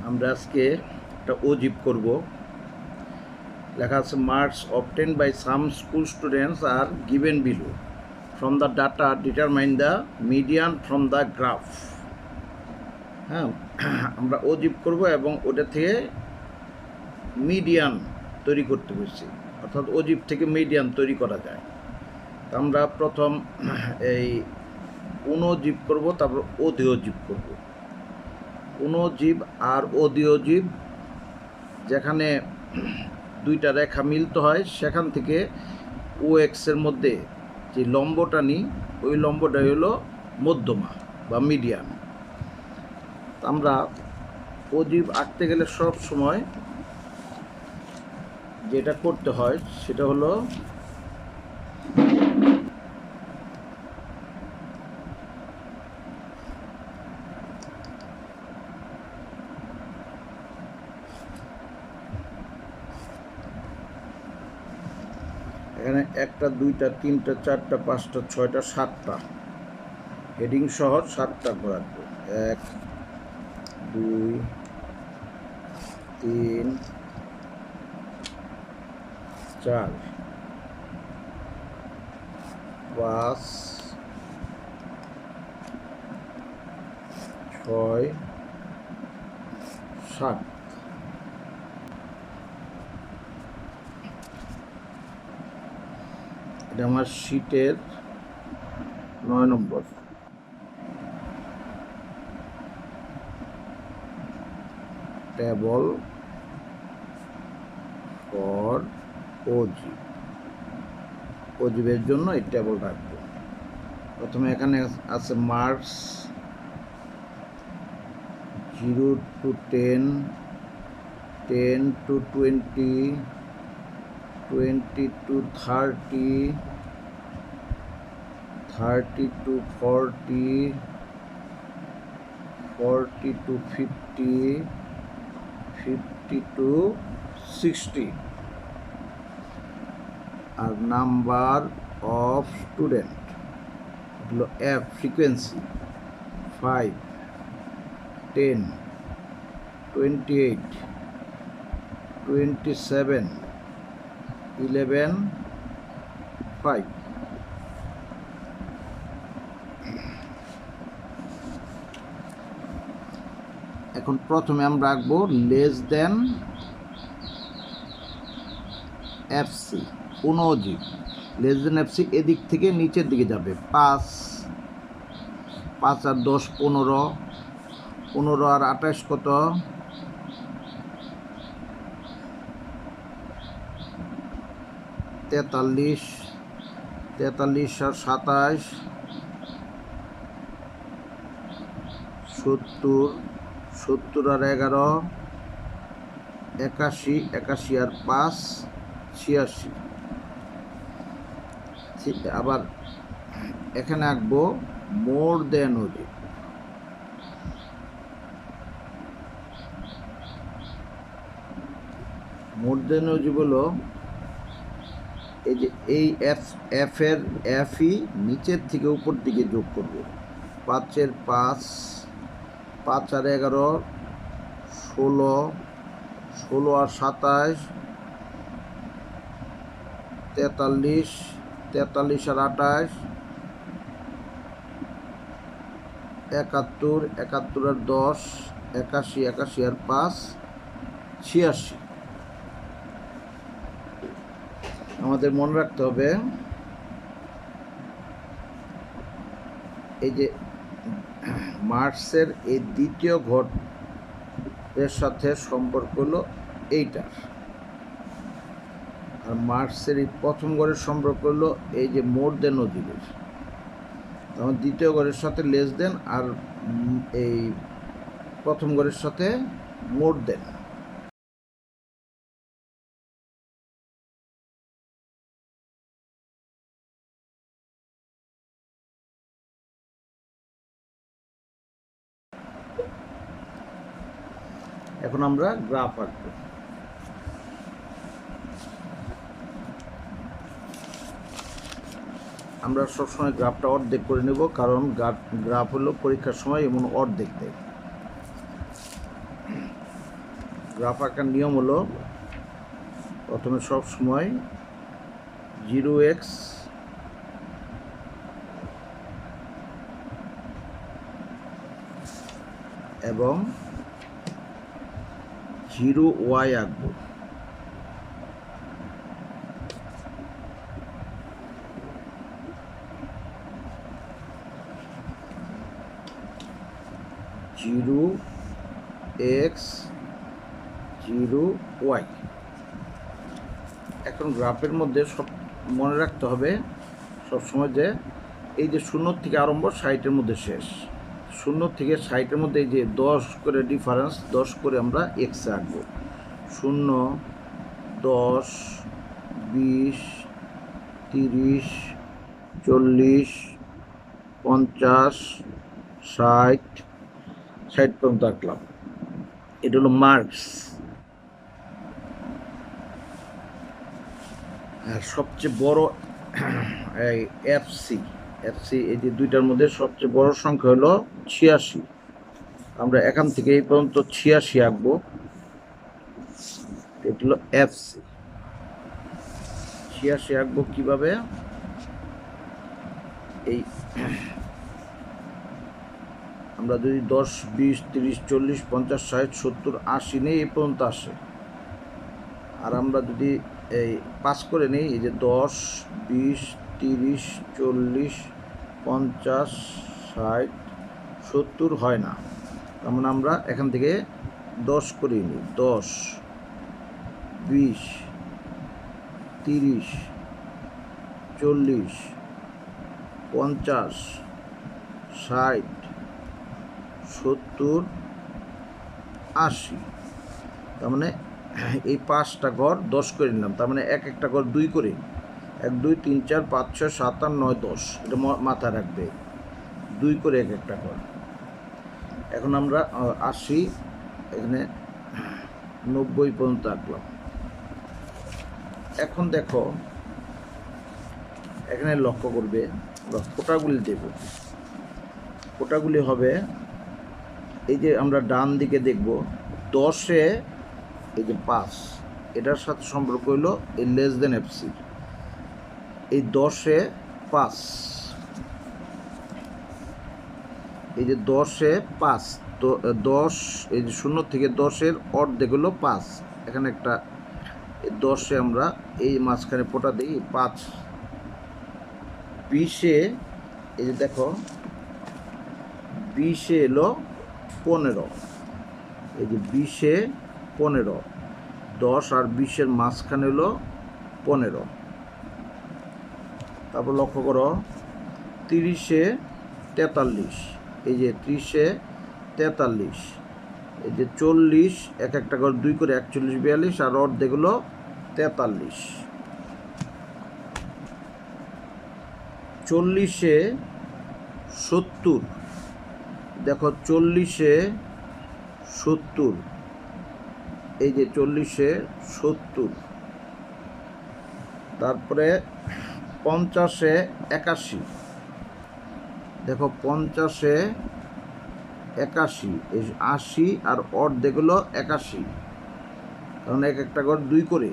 আমরা আজকে একটা অজীব করব। লেখা আছে marks obtained by some school students are given below from the data determine the median from the graph. হ্যাঁ, আমরা অজীব করব এবং ওটা থেকে মিডিয়ান তৈরি করতে বলছি, অর্থাৎ অজীব থেকে মিডিয়ান তৈরি করা যায়। আমরা প্রথম এই অনুজীব করব, তারপর অধিঅজীব করব। অনুজীব আর অধিঅজীব যেখানে দুইটা রেখা মিলতে হয় সেখান থেকে ও এক্সের মধ্যে যে লম্বটা নিই ওই লম্বটাই হলো মধ্যমা বা মিডিয়ান। আমরা অজীব আঁকতে গেলে সব সময় যেটা করতে হয় সেটা হলো এখানে 1 2 3 4 5 6 7টা হেডিং সহ 7টা রাখবো। 1 2 3 4 5 6 7। এটা আমার শীটের 9 নম্বর। টেবল ফর অজীব, অজীবের জন্য এই টেবল রাখবো। প্রথমে এখানে আছে marks 0 to 10, 10 to 20, 20 to 30, 30 to 40, 40 to 50, 50 to 60 আর নাম্বার অফ স্টুডেন্ট হলো এফ ফ্রিকোয়েন্সি 5, 10, 28, 27, 11, 5। এখন প্রথমে আমরা রাখবো লেস দেন এফসি। অনুজীব লেস দেন এফসি এদিক থেকে নিচের দিকে যাবে। 5 আর 10 15, 15 আর 28 কত? 43, 43 আর 27 70, 70 আর 11 81, 81 আর 5 86। আবার এখানে আঁকবো মোর দেন অজীব। মোর দেন অজীব হলো এই যে এই এফ এর এফই নিচের থেকে উপর দিকে যোগ করব। 5 এর 5, 5 আর 11 16, 16 আর 27 43, 43 আর 28 71, 71 আর 10 81, 81 আর 5 86। আমাদের মনে রাখতে হবে এই যে মার্কসের এই দ্বিতীয় ঘরের সাথে সম্পর্ক হলো এইটার, আর মার্কসের এই প্রথম ঘরের সম্পর্ক হলো এই যে মোর দেন অজীবের। তখন দ্বিতীয় ঘরের সাথে লেস দেন আর এই প্রথম ঘরের সাথে মোর দেন। এখন আমরা গ্রাফ আঁকবো। আমরা সবসময় গ্রাফটা অর্ধেক করে নেব, কারণ গ্রাফ হলো পরীক্ষার সময় এমন অর্ধেক দেয়। গ্রাফ আঁকার নিয়ম হলো প্রথমে সব সময় 0x এবং 0y আঁকবো। Zero x 0y। এখন গ্রাফের মধ্যে সব মনে রাখতে হবে সবসময় যে এই যে 0 থেকে আরম্ভ 60-এর মধ্যে শেষ, 0 থেকে 60-এর মধ্যে এই যে 10 করে ডিফারেন্স, 10 করে আমরা এক্সে আঁকবো। 0, 10, 20, 30, 40, 50, 60 পর্যন্ত আঁকলাম। এটা হলো মার্কস। আর সবচেয়ে বড় এই এফসি এই যে দুইটার মধ্যে সবচেয়ে বড় সংখ্যা হলো 86। আমরা এখান থেকে এই পর্যন্ত 86 আঁকবো। এটা হলো এফসি। 86 আঁকবো কিভাবে? এই আমরা যদি 10, 20, 30, 40, 50, 60, 70, 80 নেই এই পর্যন্ত আসে। আর আমরা যদি এই 5 করে নিই, এই যে 10, 20, 30, 40, 50, 60, 70 হয় না, তার মানে আমরা এখান থেকে 10 করে নিই। 10, 20, 30, 40, 50, 60, 70, 80। তার মানে এই 5টা ঘর 10 করে নিলাম, তার মানে এক একটা ঘর 2 করে, 1, 2, 3, 4, 5, 6, 7, 8, 9, 10, এটা মাথায় রাখবে, 2 করে এক একটা ঘর। এখন আমরা 80 এখানে 90 পর্যন্ত আঁকলাম। এখন দেখো এখানে লক্ষ্য করবে, আমরা ফোঁটাগুলি দেব। ফোঁটাগুলি হবে এই যে আমরা ডান দিকে দেখব 10-এ এই যে 5, এটার সাথে সম্পর্ক হইল এই লেস দেন এফসি। এই 10-এ 5, এই যে 10-এ 5, তো 10 এই যে 0 থেকে 10-এর অর্ধেক হলো 5। এখানে একটা 10-এ আমরা এই মাঝখানে ফোঁটা দিই 5। 20-এ এই যে দেখো 20-এ এলো 15, এই যে 20-এ 15, 10 আর 20-এর মাঝখানে হলো 15। তারপর লক্ষ্য করো 30-এ 43, এই যে 30-এ 43, এই যে 40, এক একটা করে 2 করে 41, 42 আর অর্ধেক হলো 43। 40-এ 70, দেখো 40-এ 70, এই যে 40-এ 70। তারপরে 50-এ 81, দেখো 50-এ 81, এই 80 আর অর্ধেক হলো 81, কারণ এক একটা ঘর 2 করে।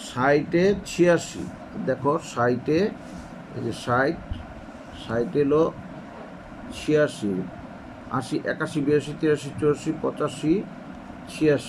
60-এ 86, দেখো 60-এ এই যে 60 এলো 86, 80, 81, 82, 83, 84, 85, 86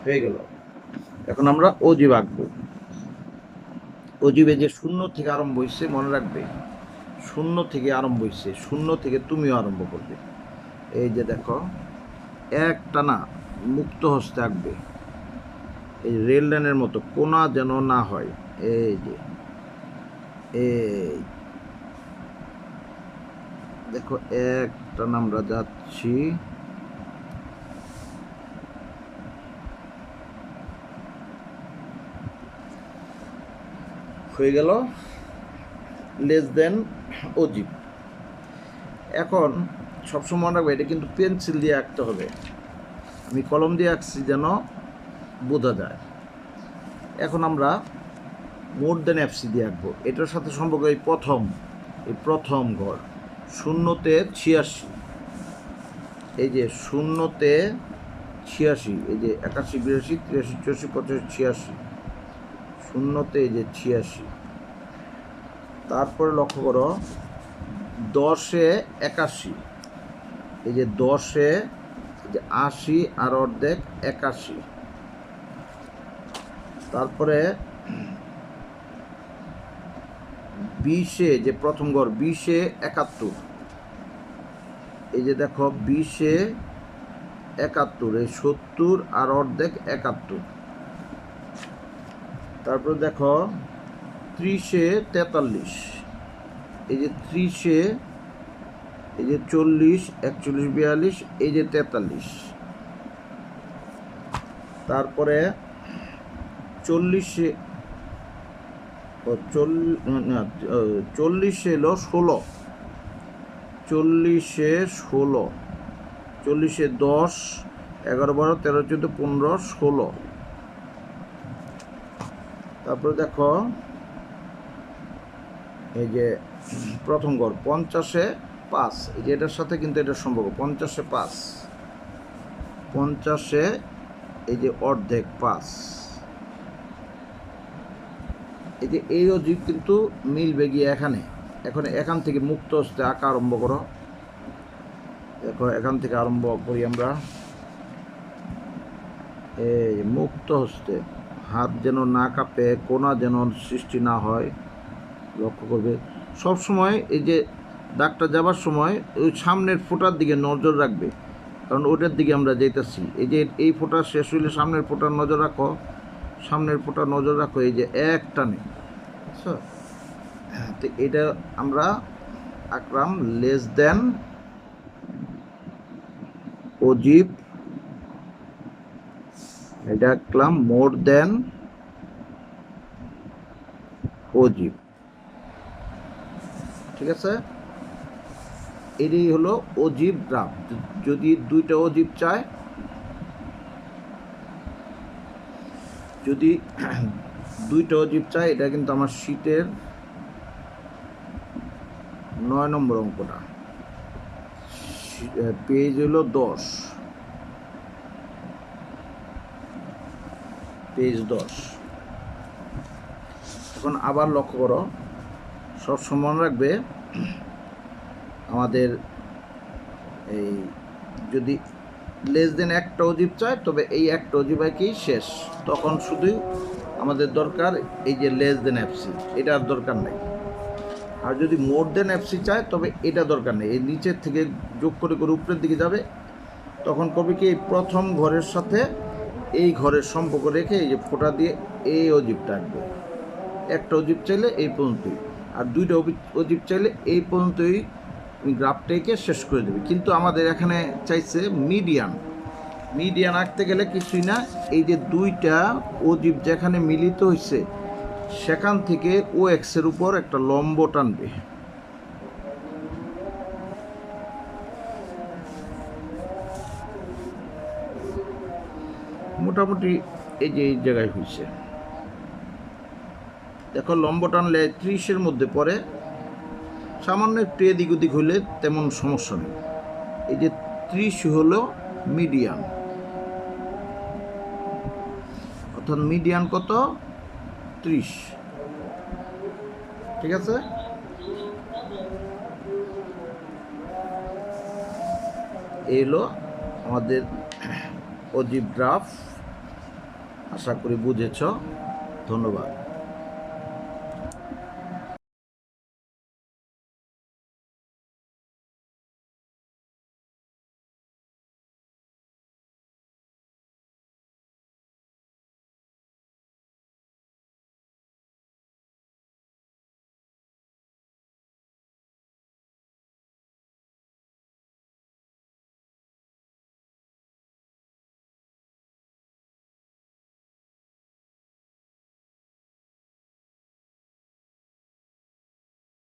হয়ে গেল। এখন আমরা অজিব আঁকবো। অজিবে যে 0 থেকে আরম্ভ হয়েছে মনে রাখবে, 0 থেকে আরম্ভ হয়েছে, 0 থেকে তুমিও আরম্ভ করবে। এই যে দেখো একটা না মুক্ত হস্তে আঁকবে, এই রেল লাইনের মতো, কোনা যেন না হয়। এই যে এই দেখো একটা আমরা যাচ্ছি, হয়ে গেল লেস দেন অজিব। এখন সবসময় মনে রাখবে এটা কিন্তু পেন্সিল দিয়ে আঁকতে হবে, আমি কলম দিয়ে আঁকছি যেন বোঝা যায়। এখন আমরা মোর দেন এফসি দিয়ে আঁকবো। এটার সাথে সম্পর্ক এই প্রথম ঘর 0-তে 86, এই যে 0-তে 86, এই যে 81, 82, 83, 84, 85, 86, 0-তে এই যে 86। তারপরে লক্ষ্য করো 10-এ 81, এই যে 10-এ 80 আর অর্ধেক 81। তারপরে 20-এ যে প্রথম ঘর 20-এ 71, এই যে দেখো 20-এ 71, এই 70 আর অর্ধেক 71। তারপরে দেখো 30-এ 43, এই যে 30-এ এই যে 40, 41, 42, এই যে 43। তারপরে 40-এ 40 এলো 16, 40-এ 16, 40-এ 10, 11, 12, 13, 14, 15, 16। তারপরে দেখো এই যে প্রথম ঘর 50-এ 5, এই যে এটার সাথে কিন্তু এটার সম্পর্ক 50-এ 5, 50-এ এই যে অর্ধেক 5। এই যে এই অজীব কিন্তু মিলবে গিয়ে এখানে। এখন এখান থেকে মুক্ত হস্তে আঁকা আরম্ভ করো। দেখো এখান থেকে আরম্ভ করি আমরা। এই মুক্ত হস্তে, হাত যেন না কাঁপে, কোনা যেন সৃষ্টি না হয়, লক্ষ্য করবে সব সময়। এই যে দাগটা যাবার সময় ওই সামনের ফোঁটার দিকে নজর রাখবে, কারণ ওটার দিকে আমরা যেতেছি। এই যে এই ফোঁটা শেষ হইলে সামনের ফোঁটার নজর রাখো, সামনের ফোঁটা নজর রাখো, এই যে এক টানে। আচ্ছা, তো এটা আমরা আঁকলাম লেস দেন অজীব, এটা আঁকলাম মোর দেন অজীব। ঠিক আছে, এটাই হলো অজীব গ্রাফ। যদি দুইটা অজীব চায়, যদি দুইটা অজীব চায়, এটা কিন্তু আমার শীটের 9 নম্বর অঙ্কটা, পেজ হলো 10, পেজ 10। এখন আবার লক্ষ্য করো, সব সমান রাখবে আমাদের। এই যদি লেস দেন একটা অজীব চায়, তবে এই একটা অজীব কি শেষ, তখন শুধু আমাদের দরকার এই যে লেস দেন এফসি, এটা আর দরকার নেই। আর যদি মোর দেন এফসি চায়, তবে এটা দরকার নেই, এই নিচের থেকে যোগ করে করে উপরের দিকে যাবে। তখন করবে কি, এই প্রথম ঘরের সাথে এই ঘরের সম্পর্ক রেখে এই যে ফোঁটা দিয়ে এই অজীবটা আঁকবে। একটা অজীব চাইলে এই পর্যন্তই, আর দুইটা অজীব চাইলে এই পর্যন্তই গ্রাফটাকে শেষ করে দেবে। কিন্তু আমাদের এখানে চাইছে মিডিয়ান। মিডিয়ান আঁকতে গেলে কিছুই না, এই যে দুইটা অজীব যেখানে মিলিত হয়েছে সেখান থেকে ও এক্সের উপর একটা লম্ব টানবে। মোটামুটি এই যে এই জায়গায় হয়েছে, দেখো লম্ব টানলে 30-এর মধ্যে পড়ে, সামান্য একটু এদিক ওদিক হলে তেমন সমস্যা নেই। এই যে 30 হলো মিডিয়ান, অর্থাৎ মিডিয়ান কত, 30। ঠিক আছে, এই হলো আমাদের অজীব গ্রাফ। আশা করি বুঝেছ। ধন্যবাদ।